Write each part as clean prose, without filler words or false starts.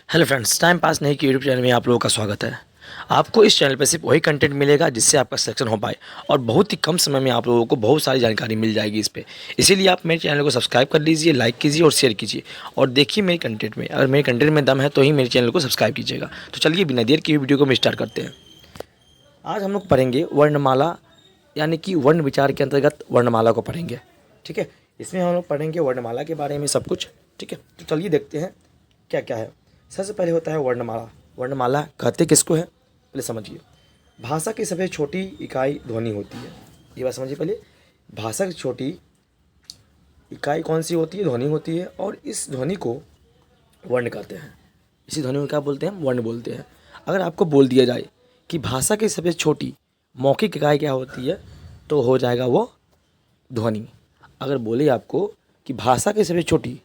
Hello friends, time pass नहीं कि YouTube channel में आप लोगों का स्वागत है। आपको इस चैनल पे सिर्फ वही कंटेंट मिलेगा जिससे आपका सिलेक्शन हो पाए और बहुत ही कम समय में आप लोगों को बहुत सारी जानकारी मिल जाएगी इस पे। इसीलिए आप मेरे चैनल को सब्सक्राइब कर लीजिए, लाइक कीजिए और शेयर कीजिए और देखिए मेरे कंटेंट में। अगर मेरे कंटेंट में दम है तो ही मेरे चैनल को सब्सक्राइब कीजिएगा। तो चलिए बिना देर की वीडियो को हम स्टार्ट करते हैं। आज हम लोग पढ़ेंगे वर्णमाला, यानी कि वर्ण विचार के अंतर्गत वर्णमाला को पढ़ेंगे। ठीक है, इसमें हम लोग पढ़ेंगे वर्णमाला के बारे में सब कुछ। ठीक है, तो चलिए देखते हैं क्या क्या है। सबसे पहले होता है वर्णमाला। वर्णमाला कहते किसको है, पहले समझिए। भाषा की सबसे छोटी इकाई ध्वनि होती है। ये बात समझिए पहले। भाषा की छोटी इकाई कौन सी होती है? ध्वनि होती है। और इस ध्वनि को वर्ण कहते हैं। इसी ध्वनि को क्या बोलते हैं? वर्ण बोलते हैं। अगर आपको बोल दिया जाए कि भाषा की सबसे छोटी मौखिक इकाई क्या होती है, तो हो जाएगा वो ध्वनि। अगर बोले आपको कि भाषा की सबसे छोटी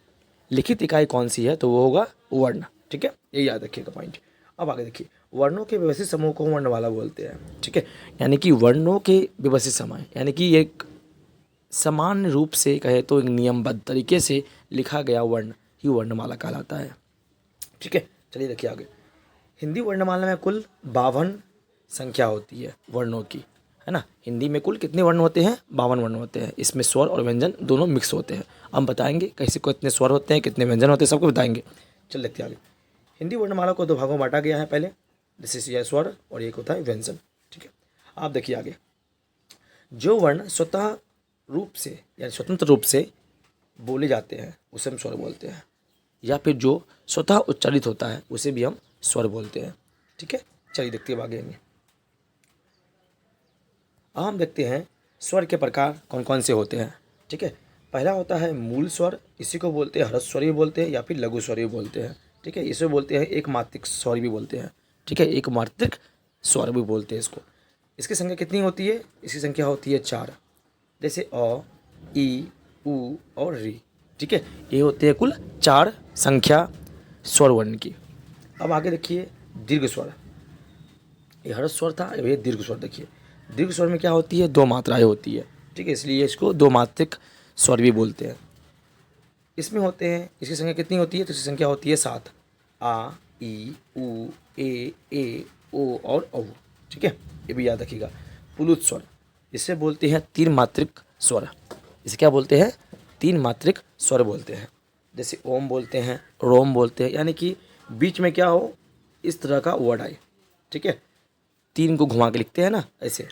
लिखित इकाई कौन सी है, तो वो होगा वर्ण। ठीक है, ये याद रखिएगा पॉइंट। अब आगे देखिए, वर्णों के व्यवस्थित समूह को वर्णमाला बोलते हैं। ठीक है, यानी कि वर्णों के व्यवस्थित समय, यानी कि एक समान रूप से कहे तो एक नियमबद्ध तरीके से लिखा गया वर्ण ही वर्णमाला कहलाता है। ठीक है, चलिए देखिए आगे। हिंदी वर्णमाला में कुल 52 संख्या होती है वर्णों की, है ना। हिंदी में कुल कितने वर्ण होते हैं? 52 वर्ण होते हैं। इसमें स्वर और व्यंजन दोनों मिक्स होते हैं। हम बताएंगे कैसे को कितने स्वर होते हैं, कितने व्यंजन होते हैं, सबको बताएंगे। चल देखते हैं आगे। हिंदी वर्णमाला को दो भागों में बांटा गया है पहले, जैसे यह स्वर और एक होता है व्यंजन। ठीक है, आप देखिए आगे। जो वर्ण स्वतः रूप से यानी स्वतंत्र रूप से बोले जाते हैं उसे हम स्वर बोलते हैं, या फिर जो स्वतः उच्चारित होता है उसे भी हम स्वर बोलते हैं। ठीक है, चलिए देखते हैं आगे। अब हम देखते हैं स्वर के प्रकार कौन कौन से होते हैं। ठीक है, पहला होता है मूल स्वर। इसी को बोलते हैं ह्रस्व स्वर भी बोलते हैं या फिर लघु स्वर भी बोलते हैं। ठीक है, इसे बोलते हैं एक मात्रिक स्वर भी बोलते हैं। ठीक है, एक मात्रिक स्वर भी बोलते हैं इसको। इसकी संख्या कितनी होती है? इसकी संख्या होती है 4। जैसे अ, ई, उ और री। ठीक है, ये होते हैं कुल 4 संख्या स्वर वर्ण की। अब आगे देखिए दीर्घ स्वर। ये ह्रस्व स्वर था, ये दीर्घ स्वर। देखिए दीर्घ स्वर में क्या होती है? 2 मात्राएं होती है। ठीक है, इसलिए इसको 2 मात्रिक स्वर भी बोलते हैं। इसमें होते हैं, इसकी संख्या कितनी होती है? तो इसकी संख्या होती है 7। आ, ई, उ, ए, ओ और औ। ठीक है, ये भी याद रखिएगा। पुलुत स्वर, इसे बोलते हैं 3 मात्रिक स्वर। इसे क्या बोलते हैं? 3 मात्रिक स्वर बोलते हैं। जैसे ओम बोलते हैं, रोम बोलते हैं, यानी कि बीच में क्या हो, इस तरह का वर्ड आए। ठीक है, 3 को घुमा के लिखते हैं ना, ऐसे।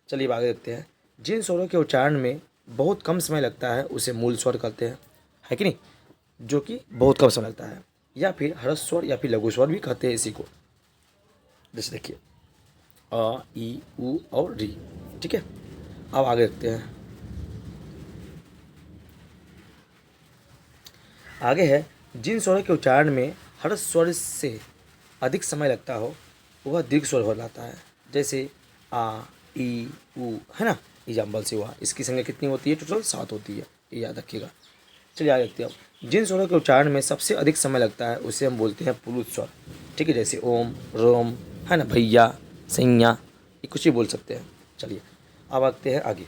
चलिए अब आगे देखते हैं। जिन स्वरों के उच्चारण में बहुत कम समय लगता है उसे मूल स्वर कहते हैं, है कि नहीं? जो कि बहुत कम समय लगता है, या फिर ह्रस्व स्वर या फिर लघु स्वर भी कहते हैं इसी को। जैसे देखिए अ, ई, उ और री। ठीक है, अब आगे देखते हैं। आगे है, जिन स्वरों के उच्चारण में ह्रस्व स्वर से अधिक समय लगता हो वह दीर्घ स्वर हो जाता है। जैसे आ, ई, उ, है ना, एग्जाम्पल से हुआ। इसकी संख्या कितनी होती है? टोटल 7 होती है, ये याद रखिएगा। चलिए आगे देखते हैं। अब जिन स्वरों के उच्चारण में सबसे अधिक समय लगता है उसे हम बोलते हैं पुरुष स्वर। ठीक है, जैसे ओम, रोम, है ना, भैया, सैया, ये कुछ ही बोल सकते हैं। चलिए अब आते हैं आगे।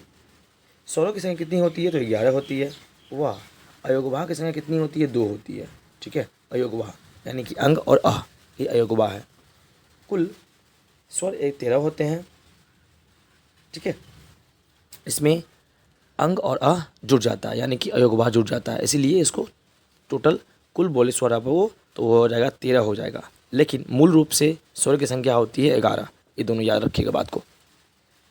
स्वरों की संख्या कितनी होती है? तो 11 होती है। वाह। अयोगवाह की संख्या कितनी होती है? 2 होती है। ठीक है, अयोगवाह यानी कि अंग और अह, ये अयोगवाह है। कुल स्वर 13 होते हैं। ठीक है, इसमें अंग और अ जुड़ जाता है, यानी कि अयोगवाह जुड़ जाता है, इसीलिए इसको टोटल कुल बोले स्वर आप वो तो वो हो जाएगा 13 हो जाएगा। लेकिन मूल रूप से स्वर की संख्या होती है 11। ये दोनों याद रखिएगा बात को।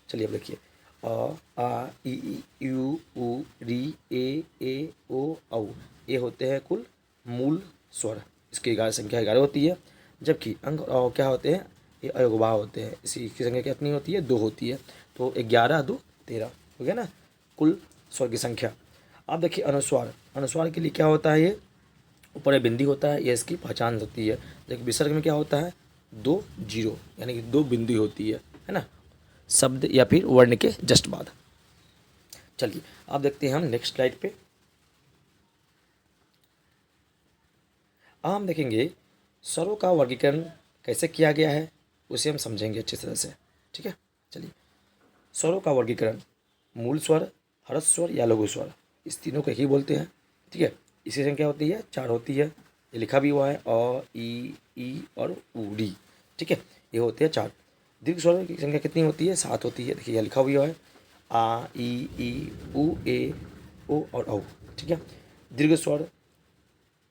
चलिए अब देखिए अ, आ, ई, यू, उ, री, ए, ओ, औ, ये होते हैं कुल मूल स्वर। इसकी 11 संख्या 11 होती है। जबकि अंग और क्या होते हैं? ये अयोगवाह होते हैं। इसी की संख्या कितनी होती है? 2 होती है। तो 11 2 13 हो गया ना कुल स्वर की संख्या। अब देखिए अनुस्वार। अनुस्वार के लिए क्या होता है? ये ऊपर एक बिंदी होता है, ये इसकी पहचान होती है। देखिए विसर्ग में क्या होता है? 2 जीरो, यानी कि 2 बिंदी होती है ना, शब्द या फिर वर्ण के जस्ट बाद। चलिए अब देखते हैं हम नेक्स्ट स्लाइड पे। अब हम देखेंगे स्वरों का वर्गीकरण कैसे किया गया है, उसे हम समझेंगे अच्छी तरह से। ठीक है, चलिए। स्वरों का वर्गीकरण, मूल स्वर, ह्रस्व स्वर या लघु स्वर, इस तीनों को एक ही बोलते हैं। ठीक है, इसकी संख्या होती है 4 होती है। ये लिखा भी हुआ है, अ ई और ऊ डी। ठीक है, ये होते हैं 4। दीर्घ स्वर की संख्या कितनी होती है? 7 होती है। देखिए यह लिखा हुआ है, आ ई ऊ ए ओ और औ। ठीक है, दीर्घ स्वर,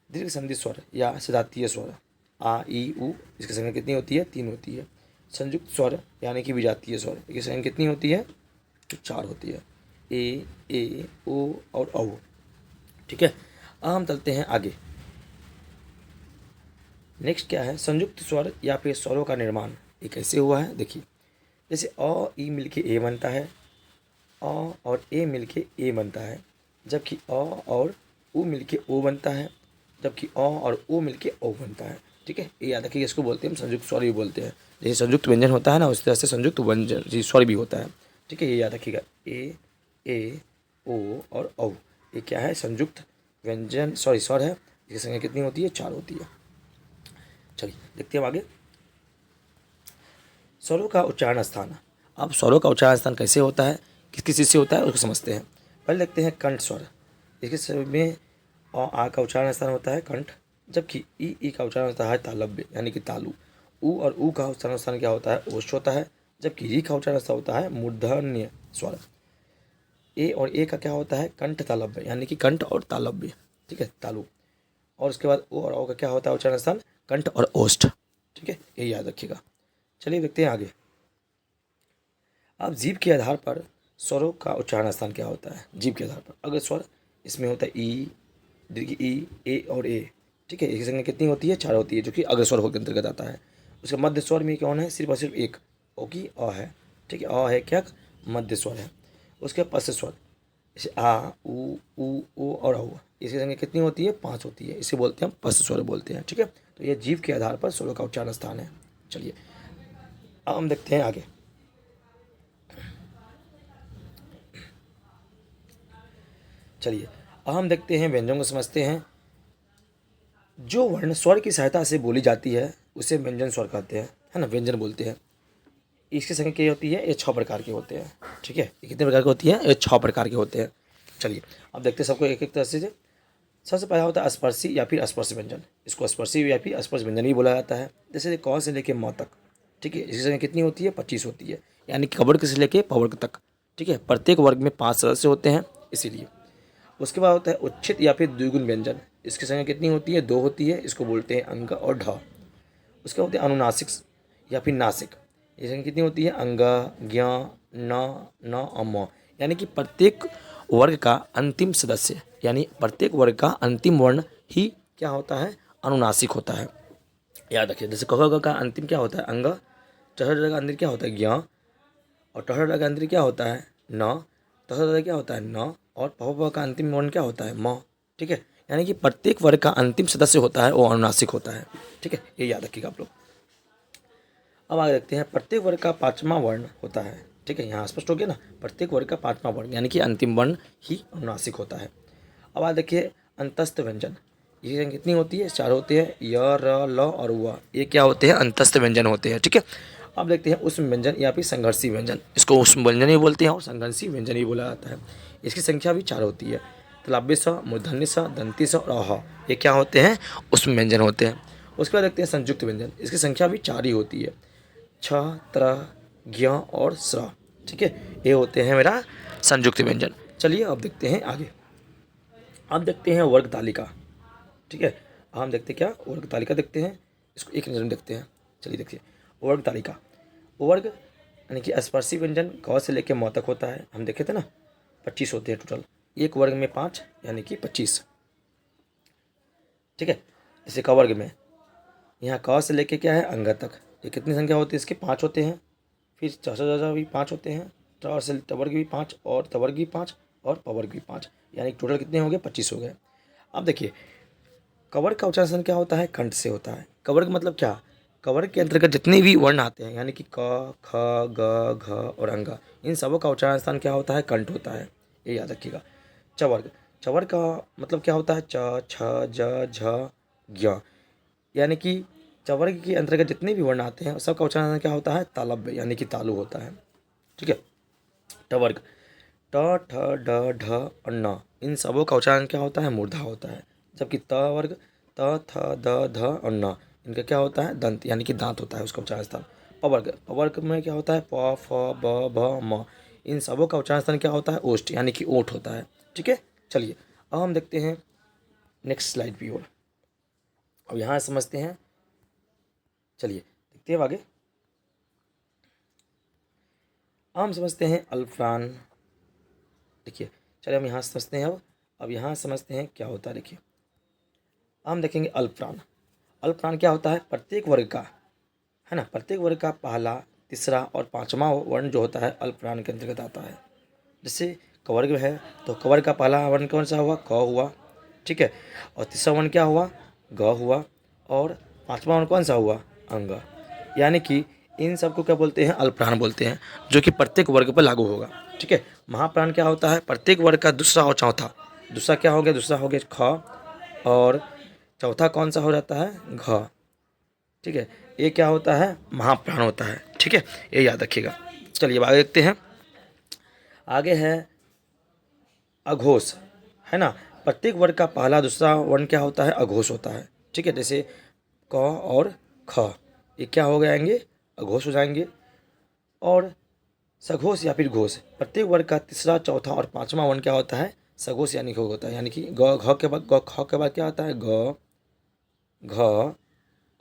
दीर्घ संधि स्वर या सजातीय स्वर आ ई ऊ, इसकी संख्या कितनी होती है? 3 होती है। संयुक्त स्वर यानी कि विजातीय स्वर, इसकी संख्या कितनी होती है? 4 होती है, ए ओ और औ। ठीक है, अब हम चलते हैं आगे। नेक्स्ट क्या है? संयुक्त स्वर या फिर स्वरों का निर्माण ये कैसे हुआ है? देखिए, जैसे अ ई मिलके ए बनता है, अ और ए मिलके ए बनता है, जबकि अ और उ मिलके ओ बनता है, जबकि अ और ओ मिलके ओ बनता है। ठीक है, ये याद रखिए, इसको बोलते हैं हम संयुक्त स्वर भी बोलते हैं। जैसे संयुक्त व्यंजन होता है ना, उस तरह से संयुक्त व्यंजन जी स्वर भी होता है। ठीक है, ये याद रखिएगा, ए ओ और औ, ये क्या है? संयुक्त व्यंजन स्वर है, जिसकी संख्या कितनी होती है? 4 होती है। चलिए देखते हैं आगे। स्वरों का उच्चारण स्थान। अब स्वरों का उच्चारण स्थान कैसे होता है, किस किस चीज़ से होता है, उसको समझते हैं। पहले देखते हैं कंठ स्वर। इसके स्वर में अ आ का उच्चारण स्थान होता है कंठ, जबकि ई का उच्चारण होता है तालव्य यानी कि तालु। उ और ऊ का उच्चारण स्थान क्या होता है? ओष्ठ होता है, जबकि री का उच्चारण स्थान होता है मूर्धन्य स्वर। ए और ए का क्या होता है? कंठ तालव्य यानी कि कंठ और तालव्य। ठीक है, तालु। और उसके बाद ओ और औ का क्या होता है उच्चारण स्थान? कंठ और ओष्ठ। ठीक है, ये याद रखिएगा। चलिए देखते हैं आगे। अब जीभ के आधार पर स्वरों का उच्चारण स्थान क्या होता है? जीभ के आधार पर अगर स्वर इसमें होता है ई, दीर्घ ई, ए और ए। ठीक है, इसकी संख्या कितनी होती है? 4 होती है, जो कि अग्र स्वर के अंतर्गत आता है। उसके मध्य स्वर में कौन है? सिर्फ और सिर्फ एक, ओ की अ है। ठीक है, अ है क्या? मध्य स्वर है। उसके बाद पश्च स्वर, जैसे आ ऊ ओ और औ, इसकी संख्या कितनी होती है? 5 होती है। इसे बोलते हैं हम पश्च स्वर बोलते हैं। ठीक है, तो यह जीभ के आधार पर स्वरों का उच्चारण स्थान है। चलिए अब हम देखते हैं आगे। चलिए अब हम देखते हैं, व्यंजनों को समझते हैं। जो वर्ण स्वर की सहायता से बोली जाती है उसे व्यंजन स्वर कहते हैं, है ना, व्यंजन बोलते हैं। इसकी संख्या क्या होती है? ये 6 प्रकार के होते हैं। ठीक है, ये कितने प्रकार के होती है? ये 6 प्रकार के होते हैं। चलिए अब देखते हैं सबको एक एक तरह से। सबसे पहला होता है स्पर्शी या फिर स्पर्श व्यंजन। इसको स्पर्शी या फिर स्पर्श व्यंजन भी बोला जाता है। जैसे क से लेके म तक। ठीक है, इसकी संख्या कितनी होती है? 25 होती है, यानी कि कवर्ग से लेके पवर्ग तक। ठीक है, प्रत्येक वर्ग में 5 सदस्य होते हैं, इसीलिए। उसके बाद होता है उच्छित या फिर द्विगुण व्यंजन। इसकी संख्या कितनी होती है? 2 होती है, इसको बोलते हैं अंग और ढ। उसके बाद होते हैं अनुनासिक या फिर नासिक। ये संख्या कितनी होती है? अंग, ज्ञ, न अम, यानी कि प्रत्येक वर्ग का अंतिम सदस्य, यानी प्रत्येक वर्ग का अंतिम वर्ण ही क्या होता है? अनुनासिक होता है। याद रखिए, जैसे क का अंतिम क्या होता है? अंग, टहर का अंतिम क्या होता है? ज्ञ, और टहर का अंतिम क्या होता है? न, टहर क्या होता है? न, और पह का अंतिम वर्ण क्या होता है? म। ठीक है, यानी कि प्रत्येक वर्ग का अंतिम सदस्य होता है वो अनुनासिक होता है। ठीक है, ये याद रखिएगा आप लोग। अब आगे देखते हैं, प्रत्येक वर्ग का 5वां वर्ण होता है। ठीक है, यहाँ स्पष्ट हो गया ना, प्रत्येक वर्ग का 5वां वर्ण यानी कि अंतिम वर्ण ही अनुनासिक होता है। अब आगे देखिए अंतस्थ व्यंजन। ये कितनी होती है? 4 होती है, य, र, ल और व। ये क्या होते हैं? अंतस्थ व्यंजन होते हैं। ठीक है, अब देखते हैं उष्म व्यंजन या फिर संघर्षी व्यंजन। इसको उष्म व्यंजन ही बोलते हैं और संघर्षी व्यंजन ही बोला जाता है। इसकी संख्या भी 4 होती है, तलाब्य स, मूर्धन्य स, दंती स और अह। ये क्या होते हैं? उष्म व्यंजन होते हैं। उसके बाद देखते हैं संयुक्त व्यंजन। इसकी संख्या भी 4 ही होती है, छ, त्र, ज्ञ और स्र। ठीक है, ये होते हैं मेरा संयुक्त व्यंजन। चलिए अब देखते हैं आगे। अब देखते हैं वर्ग तालिका। ठीक है, हम देखते हैं क्या? वर्ग तालिका देखते हैं, इसको एक नज़र में देखते हैं। चलिए देखिए वर्ग तालिका। वर्ग यानी कि स्पर्शी व्यंजन क से लेकर म तक होता है। हम देखे थे ना, 25 होते हैं टोटल, एक वर्ग में 5 यानी कि 25। ठीक है, जैसे क वर्ग में यहाँ क से लेके क्या है? अंग तक, ये कितनी संख्या होती है? इसके 5 होते हैं। फिर च भी 5 होते हैं, ट से टवर्ग भी 5 और तवर्ग भी 5 और पवर्ग भी 5, यानी टोटल कितने हो गए? 25 हो गए। अब देखिए कवर्ग का उच्चारण क्या होता है? कंठ से होता है। कवर्ग मतलब क्या? कवर्ग के अंतर्गत जितने भी वर्ण आते हैं, यानी कि क, ख, ग, घ और अंग, इन सबों का उच्चारण स्थान क्या होता है? कंठ होता है, ये याद रखिएगा। चवर्ग, चवर्ग का मतलब क्या होता है? च, छ, ज, झ, ज्ञ, यानी कि चवर्ग के अंतर्गत जितने भी वर्ण आते हैं सबका उच्चारण क्या होता है? तालव्य यानी कि तालु होता है। ठीक है, टवर्ग, ट, ठ, ड, ढ और न, इन सबों का उच्चारण क्या होता है? मूर्धा होता है। जबकि त वर्ग, त, थ, द, ध और न, इनका क्या होता है? दंत यानी कि दांत होता है उसका उच्चारण स्थान। पवर्ग, पवर्ग में क्या होता है? प, फ, ब, भ, म, इन सबों का उच्चारण स्थान क्या होता है? ओष्ठ यानी कि ओठ होता है। ठीक है, चलिए अब हम देखते हैं नेक्स्ट स्लाइड की ओर। अब यहाँ समझते हैं, चलिए देखते हैं आगे। अब हम समझते हैं अल्पप्राण। देखिए, चलिए हम यहाँ समझते हैं। अब यहाँ समझते हैं क्या होता है। देखिए, हम देखेंगे अल्पप्राण। अल्पप्राण क्या होता है? प्रत्येक वर्ग का, है ना, प्रत्येक वर्ग का पहला, तीसरा और पांचवा वर्ण जो होता है अल्पप्राण के अंतर्गत आता है। जैसे कवर्ग है तो कवर्ग का पहला वर्ण कौन सा हुआ? क हुआ। ठीक है, और तीसरा वर्ण क्या हुआ? ग हुआ। और पांचवा वर्ण कौन सा हुआ? अंग। यानी कि इन सबको क्या बोलते हैं? अल्पप्राण बोलते हैं, जो कि प्रत्येक वर्ग पर लागू होगा। ठीक है, महाप्राण क्या होता है? प्रत्येक वर्ग का दूसरा और चौथा। दूसरा क्या हो गया? दूसरा हो गया ख, और चौथा कौन सा हो जाता है? घ। ठीक है, ये क्या होता है? महाप्राण होता है। ठीक है, ये याद रखिएगा। चलिए अब आगे देखते हैं। आगे है अघोष, है ना। प्रत्येक वर्ग का पहला दूसरा वर्ण क्या होता है? अघोष होता है। ठीक है, जैसे क और ख, ये क्या हो जाएंगे? अघोष हो जाएंगे। और सघोष या फिर घोष, प्रत्येक वर्ग का तीसरा, चौथा और पांचवा वर्ण क्या होता है? सघोष यानी घोष होता है। यानी कि ग, घ के बाद ख के बाद क्या होता है? ग, घ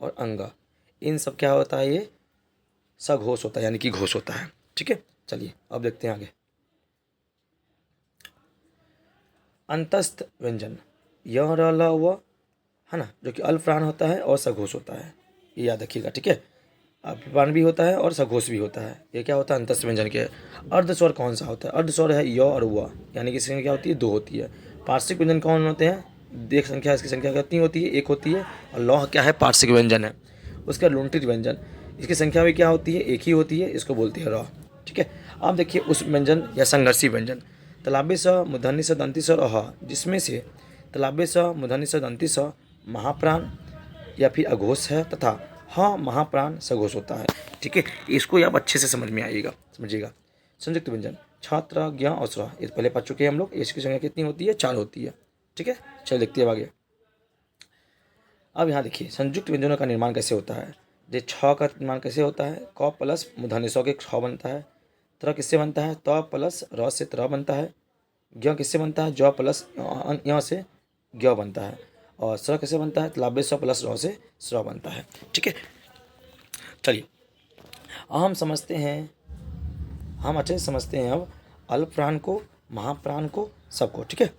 और अंग, इन सब क्या होता है? ये सघोष होता है, यानी कि घोष होता है। ठीक है, चलिए अब देखते हैं आगे। अंतस्थ व्यंजन, य, र, ल, व, है ना, जो कि अल्पप्राण होता है और सघोष होता है, ये याद रखिएगा। ठीक है, अल्पप्राण भी होता है और सघोष भी होता है। ये क्या होता है? अंतस्थ व्यंजन के। अर्धस्वर कौन सा होता है? अर्धस्वर है य और व, यानी कि इसकी संख्या क्या होती है? 2 होती है। पार्श्विक व्यंजन कौन होते हैं? देख संख्या, इसकी संख्या कितनी होती है? 1 होती है। और लौह क्या है? पार्श्विक व्यंजन है। उसका लुंठित व्यंजन, इसकी संख्या भी क्या होती है? 1 ही होती है, इसको बोलते हैं रॉ। ठीक है, अब देखिए उस व्यंजन या संघर्षी व्यंजन, तलाबे स, मूर्धन्य स, दंती स और अह, जिसमें से तलाबे स, मूर्धन्य स, दंती स महाप्राण या फिर अघोष है, तथा ह महाप्राण सघोष होता है। ठीक है, इसको आप अच्छे से समझ में आइएगा, समझिएगा। संयुक्त व्यंजन, छात्र, ज्ञ और स्र, ये पहले पढ़ चुके हैं हम लोग। इसकी संख्या कितनी होती है? 4 होती है। ठीक है, चलिए देखते हैं आगे। अब यहाँ देखिए संयुक्त व्यंजनों का निर्माण कैसे होता है। जो छ का निर्माण कैसे होता है? क प्लस मूर्धन्य स के छ बनता है। त्र किससे बनता है? त प्लस र से त्र बनता है। ज्ञ किससे बनता है? ज प्लस य से ज्ञ बनता है। और स्र किससे बनता है? तलाबे स प्लस र से स्र बनता है। ठीक है, चलिए अब हम समझते हैं, हम अच्छे से समझते हैं अब अल्पप्राण को, महाप्राण को, सबको। ठीक है,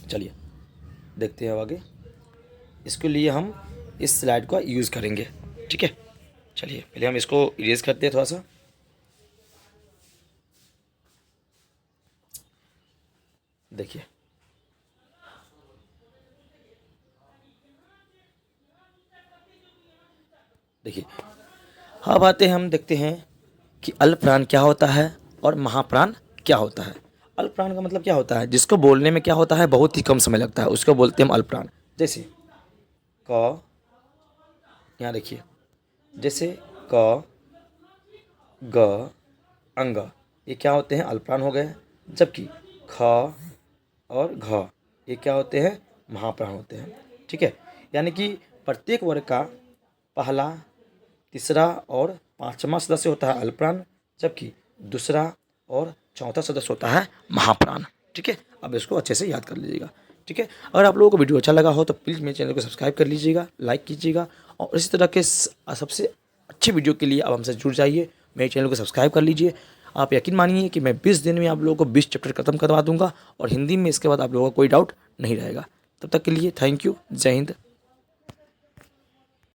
चलिए देखते हैं अब आगे। इसके लिए हम इस स्लाइड का यूज़ करेंगे। ठीक है, चलिए पहले हम इसको इरेज करते हैं थोड़ा सा। देखिए, देखिए अब आते हैं, हम देखते हैं कि अल्पप्राण क्या होता है और महाप्राण क्या होता है। अल्पप्राण का मतलब क्या होता है? जिसको बोलने में क्या होता है? बहुत ही कम समय लगता है, उसको बोलते हैं हम अल्पप्राण। जैसे क, यहाँ देखिए, जैसे क, ग, अंग, ये क्या होते हैं? अल्पप्राण हो गए। जबकि ख और घ, ये क्या होते हैं? महाप्राण होते हैं। ठीक है, यानी कि प्रत्येक वर्ग का पहला, तीसरा और पांचवा सदस्य होता है अल्पप्राण, जबकि दूसरा और चौथा सदस्य होता है महाप्राण। ठीक है, अब इसको अच्छे से याद कर लीजिएगा। ठीक है, अगर आप लोगों को वीडियो अच्छा लगा हो तो प्लीज़ मेरे चैनल को सब्सक्राइब कर लीजिएगा, लाइक कीजिएगा, और इसी तरह के सबसे अच्छी वीडियो के लिए आप हमसे जुड़ जाइए, मेरे चैनल को सब्सक्राइब कर लीजिए। आप यकीन मानिए कि मैं 20 दिन में आप लोगों को 20 चैप्टर खत्म करवा दूंगा, और हिंदी में इसके बाद आप लोगों को कोई डाउट नहीं रहेगा। तब तक के लिए थैंक यू, जय हिंद।